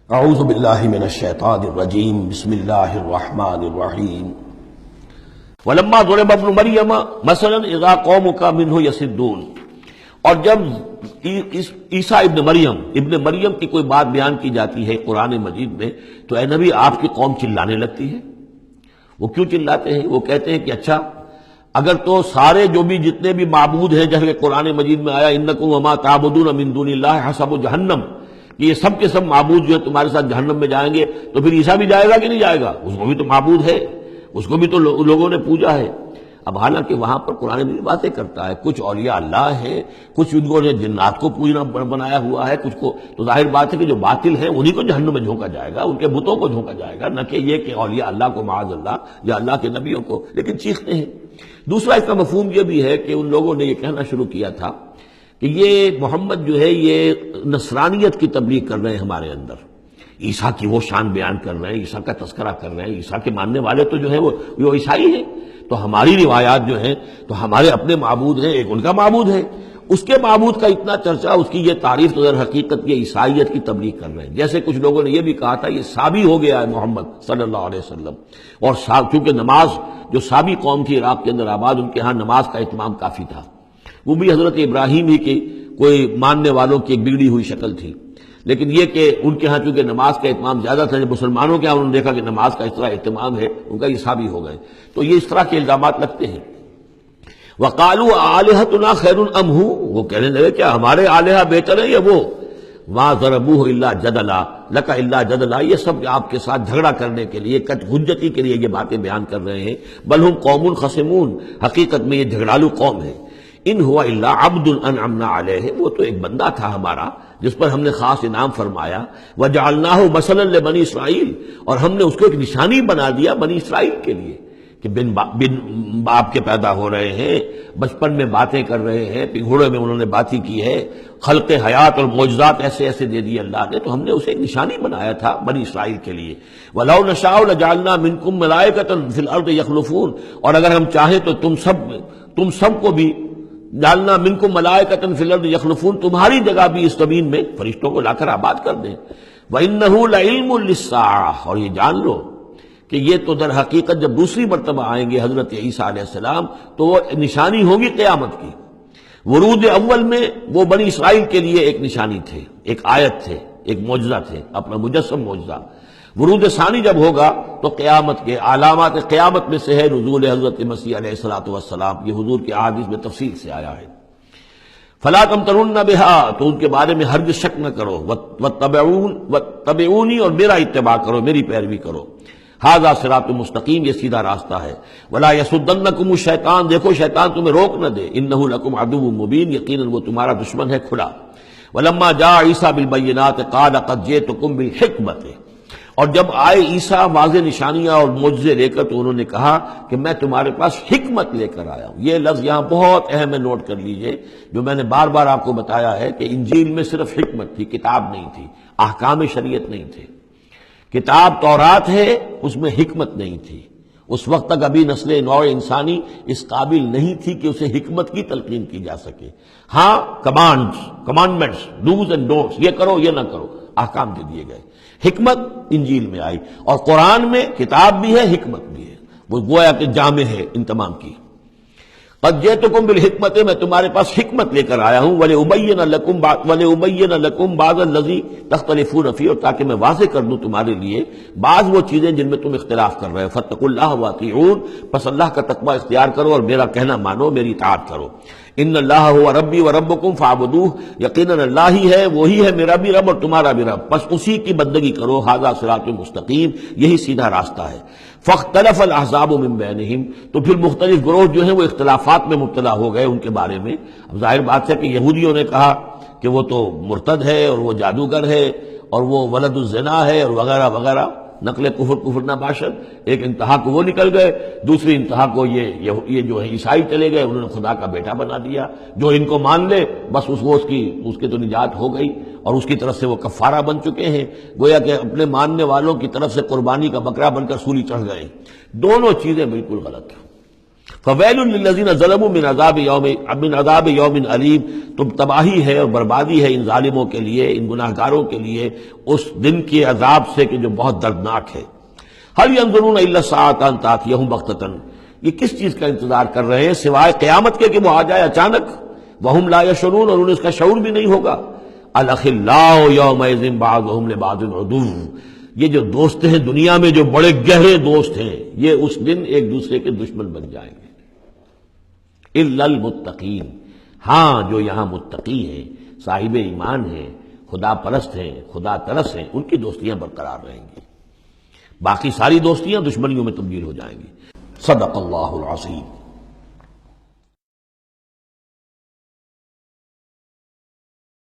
اعوذ باللہ من الشیطان الرجیم بسم اللہ الرحمن الرحیم ولما ضرب ابن مریم مثلا اذا قومک منہ یصدون، اور جب عیسیٰ ابن مریم کی کوئی بات بیان کی جاتی ہے قرآن مجید میں تو اے نبی آپ کی قوم چلانے لگتی ہے۔ وہ کیوں چلاتے ہیں؟ وہ کہتے ہیں کہ اچھا اگر تو سارے جو بھی جتنے بھی معبود ہیں جیسے قرآن مجید میں آیا انکم وما تعبدون من دون اللہ حسب جہنم، کہ یہ سب کے سب معبود جو ہے تمہارے ساتھ جہنم میں جائیں گے، تو پھر عیسیٰ بھی جائے گا کہ نہیں جائے گا؟ اس کو بھی تو معبود ہے، اس کو بھی تو لوگوں نے پوجا ہے۔ اب حالانکہ وہاں پر قرآن مجید باتیں کرتا ہے، کچھ اولیاء اللہ ہیں، کچھ ان کو جنات کو پوجنا بنایا ہوا ہے، کچھ کو تو ظاہر بات ہے کہ جو باطل ہیں انہی کو جہنم میں جھونکا جائے گا، ان کے بتوں کو جھونکا جائے گا، نہ کہ یہ کہ اولیاء اللہ کو معاذ اللہ یا اللہ کے نبیوں کو، لیکن چیختے ہیں۔ دوسرا اس کا مفہوم یہ بھی ہے کہ ان لوگوں نے یہ کہنا شروع کیا تھا کہ یہ محمد جو ہے یہ نصرانیت کی تبلیغ کر رہے ہیں ہمارے اندر، عیسیٰ کی وہ شان بیان کر رہے ہیں، عیسیٰ کا تذکرہ کر رہے ہیں، عیسیٰ کے ماننے والے تو جو ہیں وہ عیسائی ہیں، تو ہماری روایات جو ہیں تو ہمارے اپنے معبود ہیں، ایک ان کا معبود ہے، اس کے معبود کا اتنا چرچا، اس کی یہ تعریف تو در حقیقت یہ عیسائیت کی تبلیغ کر رہے ہیں۔ جیسے کچھ لوگوں نے یہ بھی کہا تھا یہ سابی ہو گیا ہے محمد صلی اللہ علیہ وسلم، اور چونکہ نماز جو سابی قوم تھی عراق کے اندر آباد، ان کے ہاں نماز کا اہتمام کافی تھا، وہ بھی حضرت ابراہیم ہی کی کوئی ماننے والوں کی ایک بگڑی ہوئی شکل تھی، لیکن یہ کہ ان کے ہاں چونکہ نماز کا اہتمام زیادہ تھا، جب مسلمانوں کے ہاں انہوں نے دیکھا کہ نماز کا اس طرح اہتمام ہے، ان کا یہ حسابی ہو گئے، تو یہ اس طرح کے الزامات لگتے ہیں۔ وَقَالُوا آلِهَتُنَا خَيْرٌ أَمْ هُوَ، وہ کہنے لگے کیا ہمارے آلہہ بہتر ہیں یا وہ؟ مَا ضَرَبُوهُ إِلَّا جَدَلًا لَكَ إِلَّا جَدَلًا، یہ سب آپ کے ساتھ جھگڑا کرنے کے لیے، کٹ حجتی کے لیے یہ باتیں بیان کر رہے ہیں۔ بل ہم قوم خصمون، حقیقت میں یہ جھگڑالو قوم ہے۔ ان ہوا الا عبد انعمنا علیہ، وہ تو ایک بندہ تھا ہمارا جس پر ہم نے خاص انعام فرمایا۔ وجعلناہ مثلا لبنی اسرائیل، اور ہم نے اس کو ایک نشانی بنا دیا بنی اسرائیل کے لیے کہ بن باپ کے پیدا ہو رہے ہیں، بچپن میں باتیں کر رہے ہیں، پنگھوڑے میں انہوں نے باتیں کی ہے، خلق حیات اور معجزات ایسے ایسے دے دیے اللہ نے، تو ہم نے اسے ایک نشانی بنایا تھا بنی اسرائیل کے لیے۔ وَلَوْ نَشَاءُ لَجَعَلْنَا مِنْكُمْ مَلَائِكَةً فِي الْأَرْضِ يَخْلُفُونَ، اور اگر ہم چاہیں تو تم سب کو بھی جعلنا منکم ملائکۃ فی الارض یخلفون، تمہاری جگہ بھی اس زمین میں فرشتوں کو لا کر آباد کر دیں۔ وَإِنَّهُ لَعِلْمٌ لِلسَّاعَةِ، اور یہ جان لو کہ یہ تو در حقیقت جب دوسری مرتبہ آئیں گے حضرت عیسیٰ علیہ السلام تو وہ نشانی ہوگی قیامت کی۔ ورود اول میں وہ بنی اسرائیل کے لیے ایک نشانی تھے، ایک آیت تھے، ایک معجزہ تھے، اپنا مجسم معجزہ۔ ورود ثانی جب ہوگا تو قیامت کے علامات قیامت میں سے ہے نزول حضرت مسیح علیہ الصلوۃ والسلام، یہ حضور کے احادیث میں تفصیل سے آیا ہے۔ فلا تمترن بها، تو ان کے بارے میں ہرگز شک نہ کرو، واتبعونی، اور میرا اتباع کرو، میری پیروی کرو۔ ھذا صراط مستقیم، یہ سیدھا راستہ ہے۔ ولا یصدنکم الشیطان، دیکھو شیطان تمہیں روک نہ دے، انہ لکم عدو مبین، یقیناً وہ تمہارا دشمن ہے کھلا۔ ولما جاء عیسیٰ بالبینات قال قد جئتکم بالحکمۃ، اور جب آئے عیسیٰ واضح نشانیاں اور معجزے لے کر تو انہوں نے کہا کہ میں تمہارے پاس حکمت لے کر آیا ہوں۔ یہ لفظ یہاں بہت اہم ہے، نوٹ کر لیجئے، جو میں نے بار بار آپ کو بتایا ہے کہ انجیل میں صرف حکمت تھی، کتاب نہیں تھی، احکام شریعت نہیں تھے۔ کتاب تورات ہے، اس میں حکمت نہیں تھی، اس وقت تک ابھی نسل نوع انسانی اس قابل نہیں تھی کہ اسے حکمت کی تلقین کی جا سکے۔ ہاں کمانڈمنٹس، ڈوز اینڈ ڈونٹس، یہ کرو یہ نہ کرو، احکام دے دیے گئے۔ حکمت انجیل میں آئی، اور قرآن میں کتاب بھی ہے حکمت بھی ہے، وہ گویا کہ جامع ہے ان تمام کی۔ قد جئتکم بالحکمت، میں تمہارے پاس حکمت لے کر آیا ہوں، ولأبین لکم بعض الذی تختلفون فیہ، اور تاکہ میں واضح کر دوں تمہارے لیے بعض وہ چیزیں جن میں تم اختلاف کر رہے ہو۔ فاتقوا اللہ واطیعون، پس اللہ کا تقوی اختیار کرو اور میرا کہنا مانو، میری اطاعت کرو۔ ان اللہ هو ربی وربکم فاعبدوہ، یقیناً اللہ ہی ہے، وہی ہے میرا بھی رب اور تمہارا بھی رب، بس اسی کی بندگی کرو۔ ھذا صراط مستقیم، یہی سیدھا راستہ ہے۔ فاختلف الاحزاب من بینہم، تو پھر مختلف گروہ جو ہیں وہ اختلافات میں مبتلا ہو گئے ان کے بارے میں۔ اب ظاہر بات ہے کہ یہودیوں نے کہا کہ وہ تو مرتد ہے اور وہ جادوگر ہے اور وہ ولد الزنا ہے اور وغیرہ وغیرہ، نقل کفر نہ باشد۔ ایک انتہا کو وہ نکل گئے، دوسری انتہا کو یہ جو ہے عیسائی چلے گئے، انہوں نے خدا کا بیٹا بنا دیا، جو ان کو مان لے بس اس کی تو نجات ہو گئی، اور اس کی طرف سے وہ کفارہ بن چکے ہیں، گویا کہ اپنے ماننے والوں کی طرف سے قربانی کا بکرا بن کر سولی چڑھ گئے۔ دونوں چیزیں بالکل غلط ہیں۔ فویل للذین ظلموا من عذاب یوم علیم، تم تباہی ہے اور بربادی ہے ان ظالموں کے لیے، ان گناہگاروں کے لیے اس دن کے عذاب سے کہ جو بہت دردناک ہے۔ هل ينظرون الا الساعة ان تأتيهم بغتة، یہ کس چیز کا انتظار کر رہے ہیں سوائے قیامت کے کہ وہ آ جائے اچانک، وهم لا يشعرون، اور انہیں اس کا شعور بھی نہیں ہوگا۔ الاخلاء یومئذ بعضهم لبعض عدو، یہ جو دوست ہیں دنیا میں جو بڑے گہرے دوست ہیں، یہ اس دن ایک دوسرے کے دشمن بن جائیں گے۔ الا المتقین، ہاں جو یہاں متقی ہیں، صاحب ایمان ہیں، خدا پرست ہیں، خدا ترس ہیں، ان کی دوستیاں برقرار رہیں گی، باقی ساری دوستیاں دشمنیوں میں تبدیل ہو جائیں گی۔ صدق اللہ العظیم۔